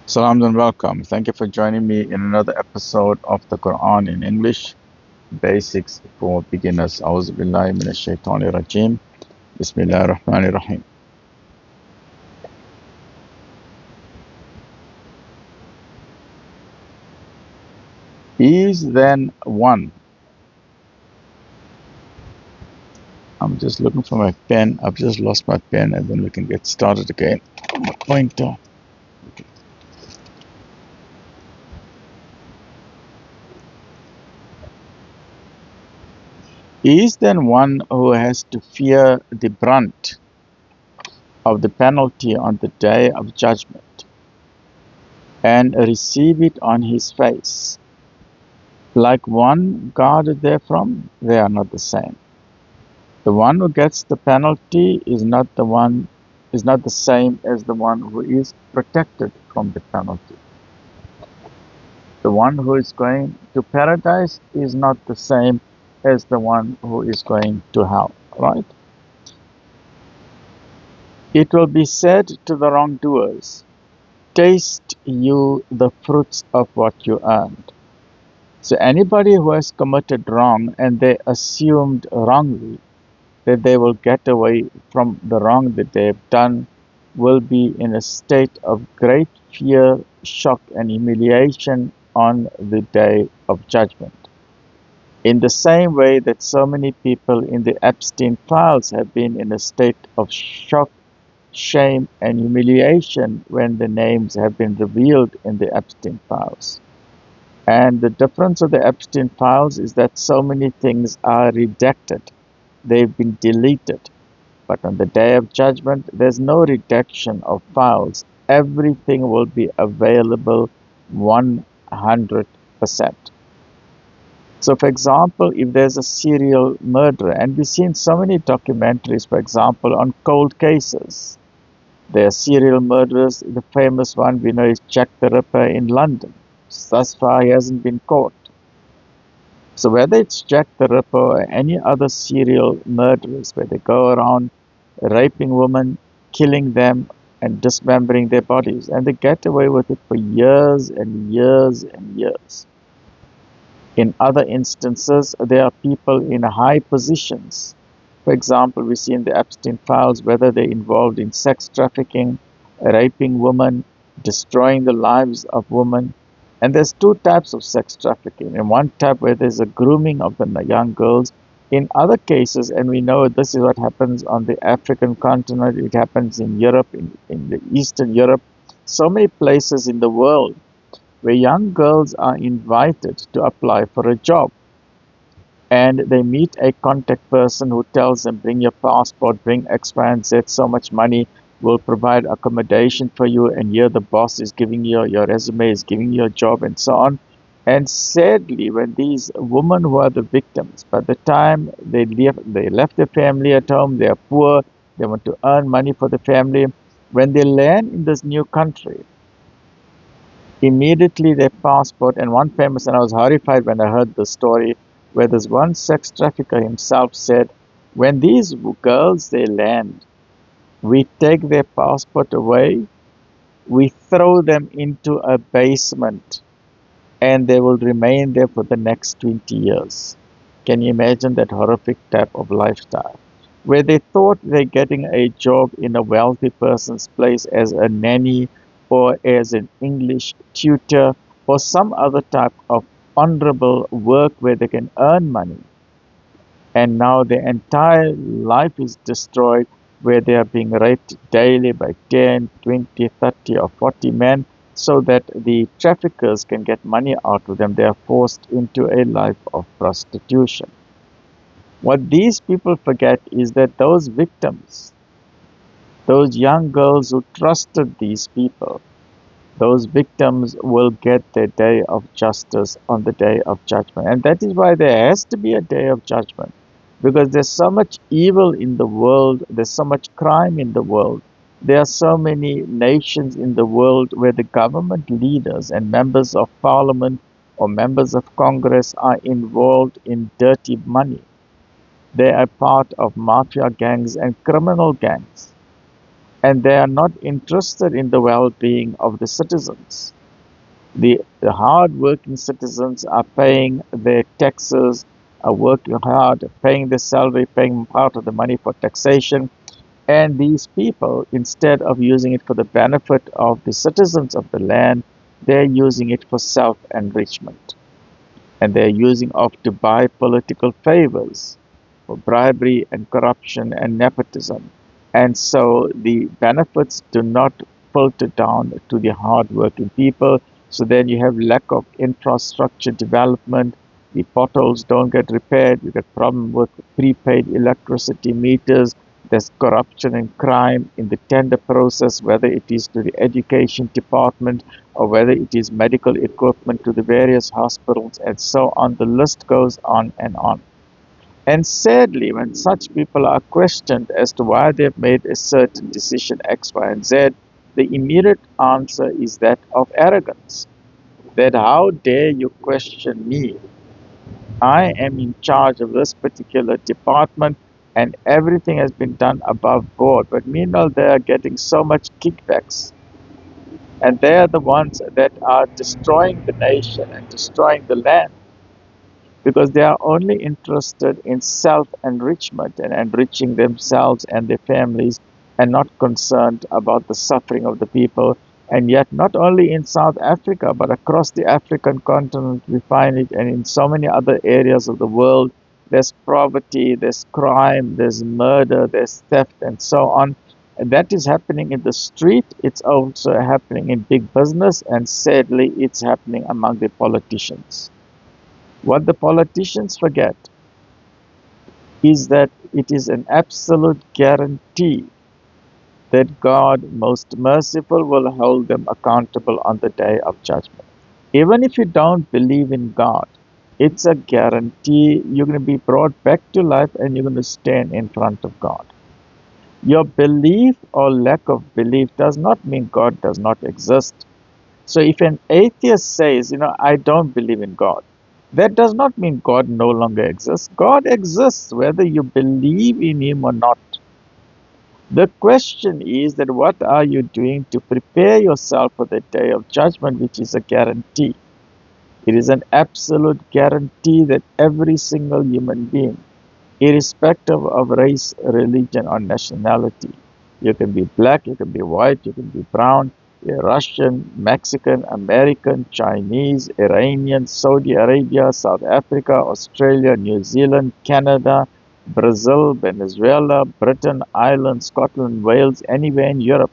Salam and welcome. Thank you for joining me in another episode of the Quran in English, Basics for Beginners. A'udhu billahi minash shaitani rajim. Bismillahir Rahmanir Rahim. Is then one. I'm just looking for my pen. I've just lost my pen and then we can get started again. My pointer. Is then one who has to fear the brunt of the penalty on the day of judgment and receive it on his face, like one guarded therefrom? They are not the same. The one who gets the penalty is not the same as the one who is protected from the penalty. The one who is going to paradise is not the same as the one who is going to hell, right? It will be said to the wrongdoers, taste you the fruits of what you earned. So anybody who has committed wrong and they assumed wrongly that they will get away from the wrong that they have done will be in a state of great fear, shock, and humiliation on the day of judgment. In the same way that so many people in the Epstein files have been in a state of shock, shame, and humiliation when the names have been revealed in the Epstein files. And the difference of the Epstein files is that so many things are redacted. They've been deleted. But on the day of judgment, there's no redaction of files. Everything will be available 100%. So, for example, if there's a serial murderer, and we've seen so many documentaries, for example, on cold cases. There are serial murderers. The famous one we know is Jack the Ripper in London. Thus far, he hasn't been caught. So whether it's Jack the Ripper or any other serial murderers where they go around raping women, killing them, and dismembering their bodies, and they get away with it for years and years and years. In other instances, there are people in high positions. For example, we see in the Epstein files whether they're involved in sex trafficking, raping women, destroying the lives of women. And there's two types of sex trafficking. In one type where there's a grooming of the young girls. In other cases, and we know this is what happens on the African continent, it happens in Europe, in the Eastern Europe, so many places in the world where young girls are invited to apply for a job. And they meet a contact person who tells them, bring your passport, bring X, Y, and Z, so much money, will provide accommodation for you, and here the boss is giving you your resume, is giving you a job, and so on. And sadly, when these women who are the victims, by the time they left their family at home, they are poor, they want to earn money for the family. When they land in this new country, immediately their passport, and one famous, and I was horrified when I heard the story, where this one sex trafficker himself said, when these girls, they land, we take their passport away, we throw them into a basement, and they will remain there for the next 20 years. Can you imagine that horrific type of lifestyle? Where they thought they're getting a job in a wealthy person's place as a nanny or as an English tutor or some other type of honorable work where they can earn money. And now their entire life is destroyed where they are being raped daily by 10, 20, 30 or 40 men so that the traffickers can get money out of them. They are forced into a life of prostitution. What these people forget is that those victims, those young girls who trusted these people, those victims will get their day of justice on the day of judgment. And that is why there has to be a day of judgment. Because there's so much evil in the world, there's so much crime in the world. There are so many nations in the world where the government leaders and members of parliament or members of Congress are involved in dirty money. They are part of mafia gangs and criminal gangs. and they are not interested in the well-being of the citizens. The hard-working citizens are paying their taxes, are working hard, paying their salary, paying part of the money for taxation, and these people, instead of using it for the benefit of the citizens of the land, they're using it for self-enrichment. And they're using off to buy political favors for bribery and corruption and nepotism. And so the benefits do not filter down to the hardworking people. So then you have lack of infrastructure development. The potholes don't get repaired. You get problem with prepaid electricity meters. There's corruption and crime in the tender process, whether it is to the education department or whether it is medical equipment to the various hospitals, and so on. The list goes on and on. And sadly, when such people are questioned as to why they've made a certain decision X, Y, and Z, the immediate answer is that of arrogance. That how dare you question me? I am in charge of this particular department and everything has been done above board. But meanwhile, they are getting so much kickbacks. And they are the ones that are destroying the nation and destroying the land, because they are only interested in self-enrichment and enriching themselves and their families, and not concerned about the suffering of the people. And yet, not only in South Africa, but across the African continent, we find it, and in so many other areas of the world, there's poverty, there's crime, there's murder, there's theft, and so on. And that is happening in the street. It's also happening in big business, and sadly, it's happening among the politicians. What the politicians forget is that it is an absolute guarantee that God, most merciful, will hold them accountable on the day of judgment. Even if you don't believe in God, it's a guarantee you're going to be brought back to life and you're going to stand in front of God. Your belief or lack of belief does not mean God does not exist. So if an atheist says, I don't believe in God, that does not mean God no longer exists. God exists whether you believe in Him or not. The question is that what are you doing to prepare yourself for the day of judgment, which is a guarantee. It is an absolute guarantee that every single human being, irrespective of race, religion, or nationality, you can be black, you can be white, you can be brown, you're Russian, Mexican, American, Chinese, Iranian, Saudi Arabia, South Africa, Australia, New Zealand, Canada, Brazil, Venezuela, Britain, Ireland, Scotland, Wales, anywhere in Europe,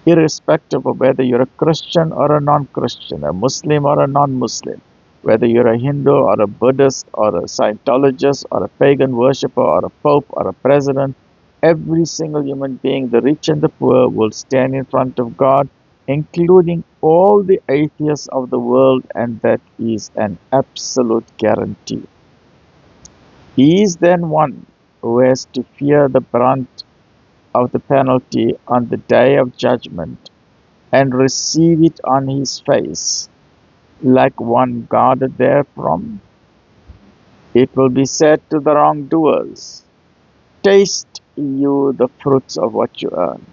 irrespective of whether you're a Christian or a non-Christian, a Muslim or a non-Muslim, whether you're a Hindu or a Buddhist or a Scientologist or a pagan worshipper or a pope or a president, every single human being, the rich and the poor, will stand in front of God, including all the atheists of the world, and that is an absolute guarantee. He is then one who has to fear the brunt of the penalty on the day of judgment and receive it on his face like one guarded therefrom. It will be said to the wrongdoers, taste you the fruits of what you earn.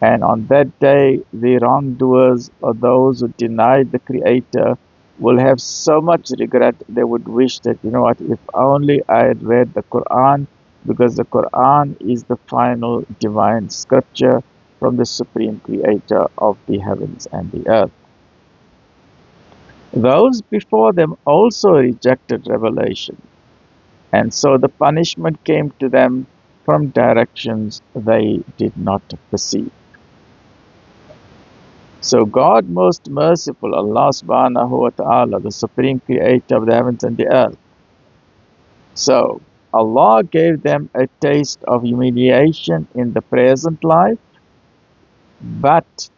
And on that day, the wrongdoers, or those who denied the Creator, will have so much regret they would wish that, if only I had read the Quran, because the Quran is the final divine scripture from the Supreme Creator of the heavens and the earth. Those before them also rejected revelation, and so the punishment came to them from directions they did not perceive. So God most merciful, Allah subhanahu wa ta'ala, the Supreme Creator of the heavens and the earth. So Allah gave them a taste of humiliation in the present life, but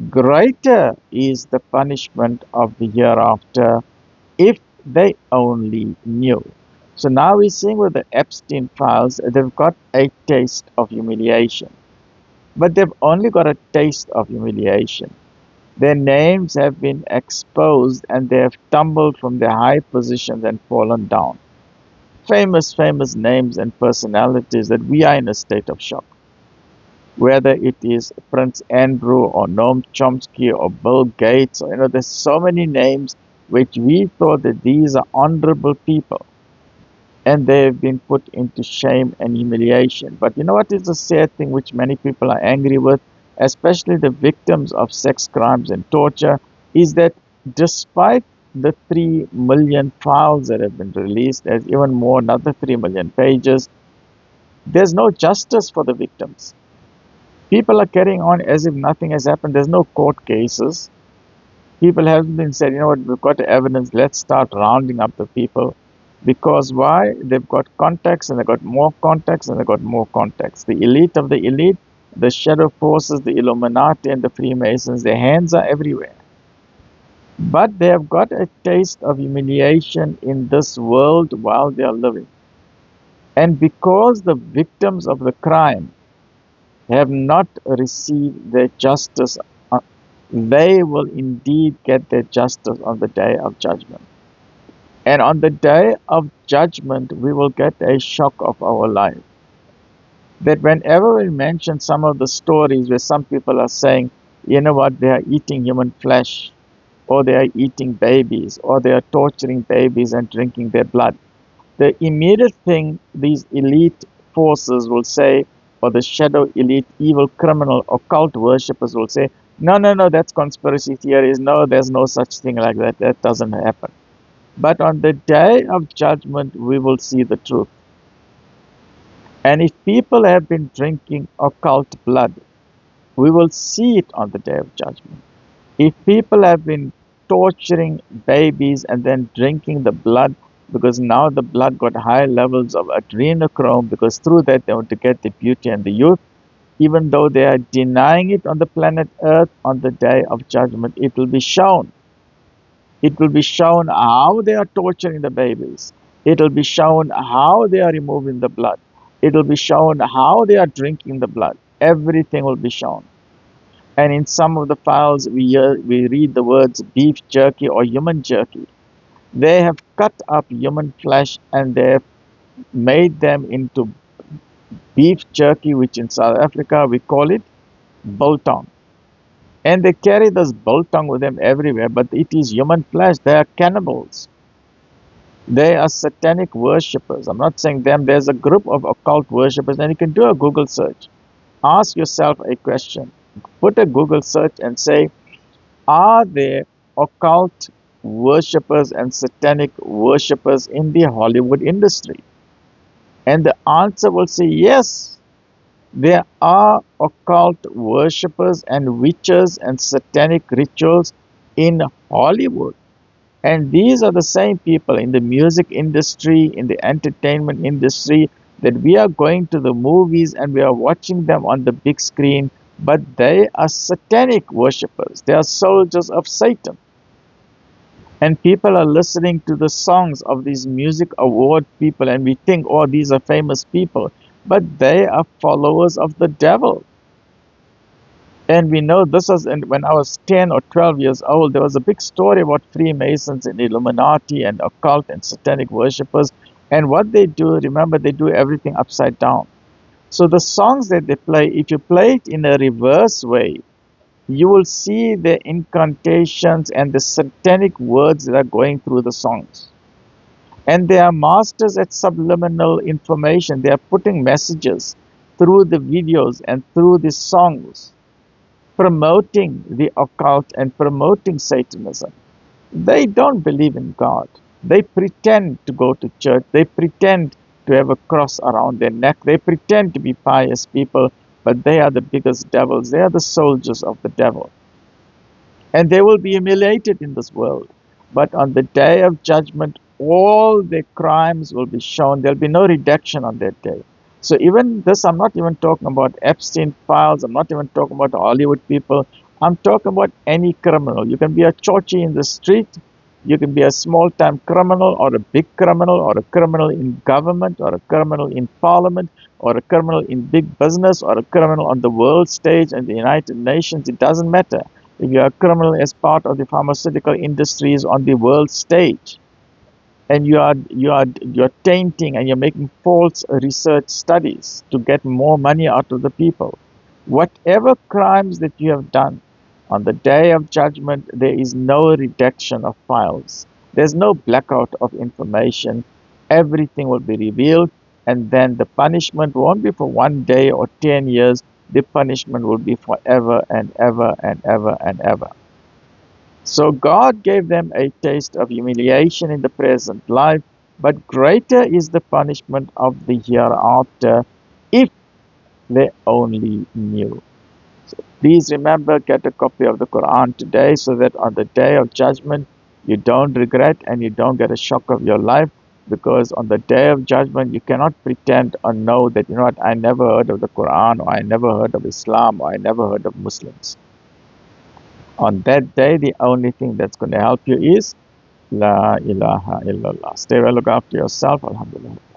greater is the punishment of the hereafter if they only knew. So now we're seeing with the Epstein files, they've got a taste of humiliation. But they've only got a taste of humiliation. Their names have been exposed and they have tumbled from their high positions and fallen down. Famous names and personalities that we are in a state of shock. whether it is Prince Andrew or Noam Chomsky or Bill Gates, or, there's so many names which we thought that these are honorable people, and they have been put into shame and humiliation. But you know what is the sad thing which many people are angry with, especially the victims of sex crimes and torture, is that despite the 3 million files that have been released, there's even more, another 3 million pages, there's no justice for the victims. People are carrying on as if nothing has happened. There's no court cases. People haven't been said, you know what, we've got evidence, let's start rounding up the people. Because why? They've got contacts, and they've got more contacts, and they've got more contacts. The elite of the elite, the shadow forces, the Illuminati and the Freemasons, their hands are everywhere. But they have got a taste of humiliation in this world while they are living. And because the victims of the crime have not received their justice, they will indeed get their justice on the day of judgment. And on the day of judgment, we will get a shock of our life. That whenever we mention some of the stories where some people are saying, you know what, they are eating human flesh, or they are eating babies, or they are torturing babies and drinking their blood, the immediate thing these elite forces will say, or the shadow elite, evil, criminal, occult worshippers will say, no, no, no, that's conspiracy theories. No, there's no such thing like that. That doesn't happen. But on the day of judgment, we will see the truth. And if people have been drinking occult blood, we will see it on the day of judgment. If people have been torturing babies and then drinking the blood, because now the blood got high levels of adrenochrome, because through that they want to get the beauty and the youth, even though they are denying it on the planet Earth, on the day of judgment, it will be shown. It will be shown how they are torturing the babies. It will be shown how they are removing the blood. It will be shown how they are drinking the blood. Everything will be shown. And in some of the files, we read the words beef jerky or human jerky. They have cut up human flesh and they have made them into beef jerky, which in South Africa we call it biltong. And they carry this biltong with them everywhere, but it is human flesh. They are cannibals. They are satanic worshippers. I'm not saying them. There's a group of occult worshippers, and you can do a Google search. Ask yourself a question. Put a Google search and say, are there occult worshippers and satanic worshippers in the Hollywood industry? And the answer will say yes. There are occult worshippers and witches and satanic rituals in Hollywood. And these are the same people in the music industry, in the entertainment industry, that we are going to the movies and we are watching them on the big screen, but they are satanic worshippers. They are soldiers of Satan. And people are listening to the songs of these music award people, and we think, oh, these are famous people. But they are followers of the devil. And we know this was when I was 10 or 12 years old, there was a big story about Freemasons and Illuminati and occult and satanic worshippers. And what they do, remember, they do everything upside down. So the songs that they play, if you play it in a reverse way, you will see the incantations and the satanic words that are going through the songs. And they are masters at subliminal information. They are putting messages through the videos and through the songs, promoting the occult and promoting Satanism. They don't believe in God. They pretend to go to church. They pretend to have a cross around their neck. They pretend to be pious people, but they are the biggest devils. They are the soldiers of the devil. And they will be humiliated in this world. But on the day of judgment, all their crimes will be shown. There'll be no redaction on that day. So even this, I'm not even talking about Epstein files. I'm not even talking about Hollywood people. I'm talking about any criminal. You can be a chochi in the street. You can be a small-time criminal or a big criminal or a criminal in government or a criminal in parliament or a criminal in big business or a criminal on the world stage and the United Nations. It doesn't matter. If you're a criminal as part of the pharmaceutical industries on the world stage, and you're tainting and you're making false research studies to get more money out of the people, Whatever crimes that you have done, on the day of judgment, there is no redaction of files. There's no blackout of information. Everything will be revealed, and then the punishment won't be for 1 day or 10 years. The punishment will be forever and ever and ever and ever. So God gave them a taste of humiliation in the present life, but greater is the punishment of the hereafter if they only knew. Please remember, get a copy of the Quran today so that on the day of judgment you don't regret and you don't get a shock of your life, because on the day of judgment you cannot pretend or know that, you know what, I never heard of the Quran, or I never heard of Islam, or I never heard of Muslims. On that day, the only thing that's going to help you is La ilaha illallah. Stay well, look after yourself. Alhamdulillah.